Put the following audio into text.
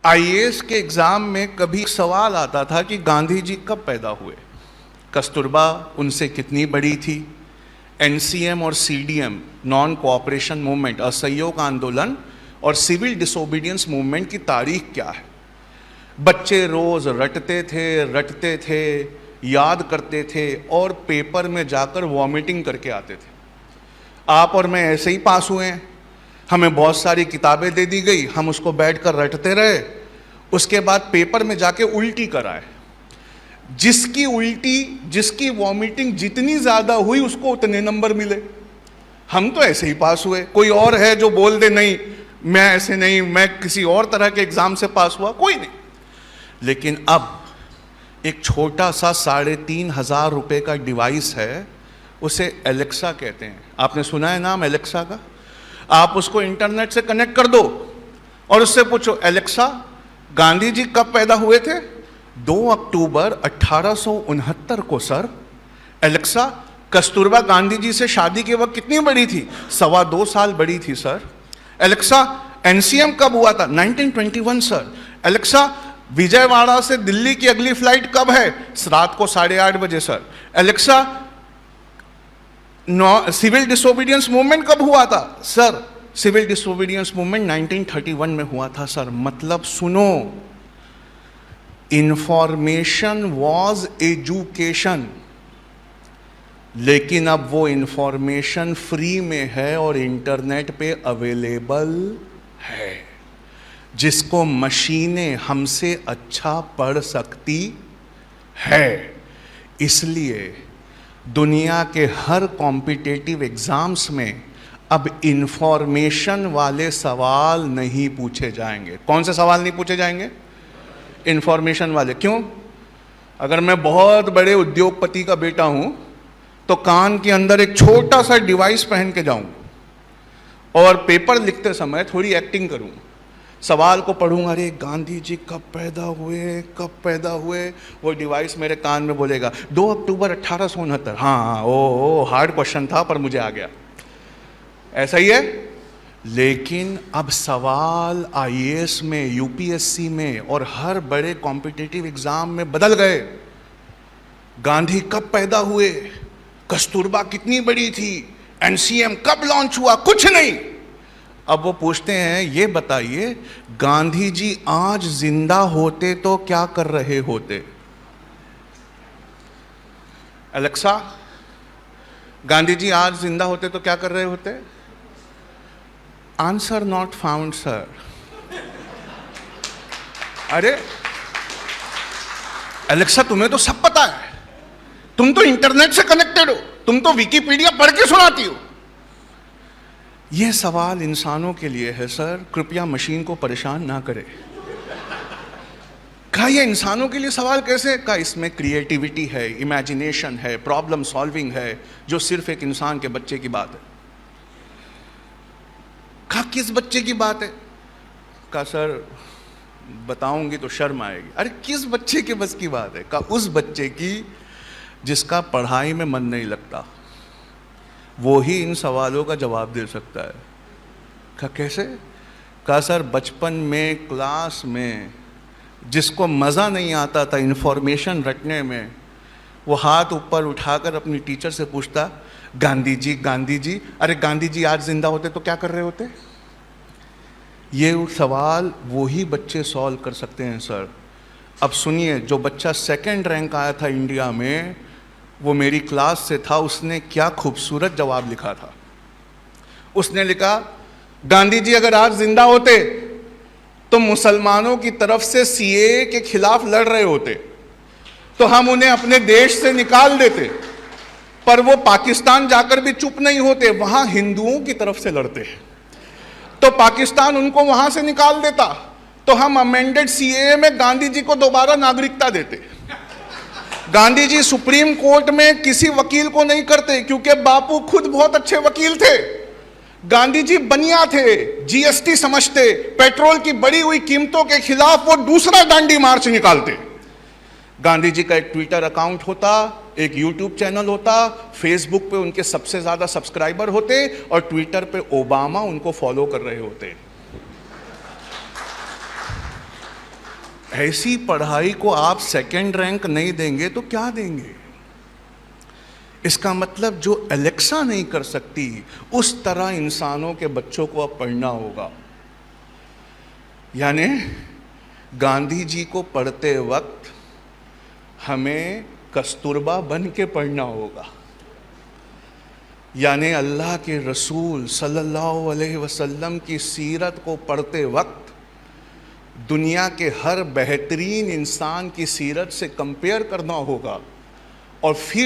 IAS के exam में कभी सवाल आता था कि गांधी जी कब पैदा हुए, कस्तूरबा उनसे कितनी बड़ी थी, एनसीएम और सीडीएम नॉन कोऑपरेशन मूवमेंट असहयोग आंदोलन और सिविल डिसोबीडियंस मूवमेंट की तारीख क्या है। बच्चे रोज़ रटते थे, याद करते थे और पेपर में जाकर वॉमिटिंग करके आते थे। आप और मैं ऐसे ही पास हुए हैं। हमें बहुत सारी किताबें दे दी गई, हम उसको बैठकर रटते रहे, उसके बाद पेपर में जाके उल्टी कराए। जिसकी वॉमिटिंग जितनी ज़्यादा हुई उसको उतने नंबर मिले। हम तो ऐसे ही पास हुए। कोई और है जो बोल दे नहीं मैं ऐसे नहीं, मैं किसी और तरह के एग्ज़ाम से पास हुआ, कोई नहीं। लेकिन अब एक छोटा सा 3,500 रुपये का डिवाइस है, उसे एलेक्सा कहते हैं। आपने सुना है नाम एलेक्सा का? आप उसको इंटरनेट से कनेक्ट कर दो और उससे पूछो, एलेक्सा गांधी जी कब पैदा हुए थे? 2 अक्टूबर 1869 को सर। एलेक्सा कस्तूरबा गांधी जी से शादी के वक्त कितनी बड़ी थी? 2.25 साल बड़ी थी सर। एलेक्सा एनसीएम कब हुआ था? 1921 सर। एलेक्सा विजयवाड़ा से दिल्ली की अगली फ्लाइट कब है? रात को 8:30 बजे sir. Alexa civil disobedience movement कब हुआ था? सर सिविल डिसोबीडियंस मूवमेंट 1931 में हुआ था सर। मतलब सुनो, इंफॉर्मेशन वॉज एजुकेशन, लेकिन अब वो इंफॉर्मेशन फ्री में है और इंटरनेट पे अवेलेबल है, जिसको मशीनें हमसे अच्छा पढ़ सकती है। इसलिए दुनिया के हर कॉम्पिटिटिव एग्जाम्स में अब इंफॉर्मेशन वाले सवाल नहीं पूछे जाएंगे। कौन से सवाल नहीं पूछे जाएंगे? इंफॉर्मेशन वाले। क्यों? अगर मैं बहुत बड़े उद्योगपति का बेटा हूं तो कान के अंदर एक छोटा सा डिवाइस पहन के जाऊं और पेपर लिखते समय थोड़ी एक्टिंग करूं, सवाल को पढ़ूंगा, अरे गांधी जी कब पैदा हुए, वो डिवाइस मेरे कान में बोलेगा 2 अक्टूबर 1869। हाँ, ओ हार्ड क्वेश्चन था पर मुझे आ गया। ऐसा ही है। लेकिन अब सवाल आईएएस में, यूपीएससी में और हर बड़े कॉम्पिटिटिव एग्जाम में बदल गए। गांधी कब पैदा हुए, कस्तूरबा कितनी बड़ी थी, एनसीएम कब लॉन्च हुआ, कुछ नहीं। अब वो पूछते हैं, ये बताइए गांधी जी आज जिंदा होते तो क्या कर रहे होते? एलेक्सा गांधी जी आज जिंदा होते तो क्या कर रहे होते? Answer not found sir. अरे एलेक्सा तुम्हें तो सब पता है, तुम तो इंटरनेट से कनेक्टेड हो, तुम तो विकिपीडिया पढ़ के सुनाती हो। यह सवाल इंसानों के लिए है सर, कृपया मशीन को परेशान ना करें। कहा यह इंसानों के लिए सवाल कैसे? कहा इसमें क्रिएटिविटी है, इमेजिनेशन है, प्रॉब्लम सॉल्विंग है, जो सिर्फ एक इंसान के बच्चे की बात है। कहा किस बच्चे की बात है? कहा सर बताऊंगी तो शर्म आएगी। अरे किस बच्चे के बस की बात है? कहा उस बच्चे की जिसका पढ़ाई में मन नहीं लगता, वो ही इन सवालों का जवाब दे सकता है। कहा कैसे? कहा सर बचपन में क्लास में जिसको मज़ा नहीं आता था इन्फॉर्मेशन रटने में, वो हाथ ऊपर उठाकर अपनी टीचर से पूछता, गांधी जी। अरे गांधी जी आज जिंदा होते तो क्या कर रहे होते? ये सवाल वही बच्चे सॉल्व कर सकते हैं सर। अब सुनिए, जो बच्चा 2nd रैंक आया था इंडिया में, वो मेरी क्लास से था, उसने क्या खूबसूरत जवाब लिखा था। उसने लिखा, गांधी जी अगर आज जिंदा होते तो मुसलमानों की तरफ से सीएए के खिलाफ लड़ रहे होते, तो हम उन्हें अपने देश से निकाल देते, पर वो पाकिस्तान जाकर भी चुप नहीं होते, वहां हिंदुओं की तरफ से लड़ते हैं, तो पाकिस्तान उनको वहां से निकाल देता, तो हम अमेंडेड सीएए में गांधी जी को दोबारा नागरिकता देते। गांधी जी सुप्रीम कोर्ट में किसी वकील को नहीं करते, क्योंकि बापू खुद बहुत अच्छे वकील थे। गांधी जी बनिया थे, जीएसटी समझते, पेट्रोल की बढ़ी हुई कीमतों के खिलाफ वो दूसरा दांडी मार्च निकालते। गांधी जी का एक ट्विटर अकाउंट होता, एक यूट्यूब चैनल होता, फेसबुक पे उनके सबसे ज्यादा सब्सक्राइबर होते और ट्विटर पे ओबामा उनको फॉलो कर रहे होते। ऐसी पढ़ाई को आप सेकंड रैंक नहीं देंगे तो क्या देंगे? इसका मतलब जो एलेक्सा नहीं कर सकती, उस तरह इंसानों के बच्चों को अब पढ़ना होगा। यानी गांधी जी को पढ़ते वक्त हमें कस्तूरबा बन के पढ़ना होगा। यानी अल्लाह के रसूल सल्लल्लाहु अलैहि वसल्लम की सीरत को पढ़ते वक्त दुनिया के हर बेहतरीन इंसान की सीरत से कंपेयर करना होगा और फिर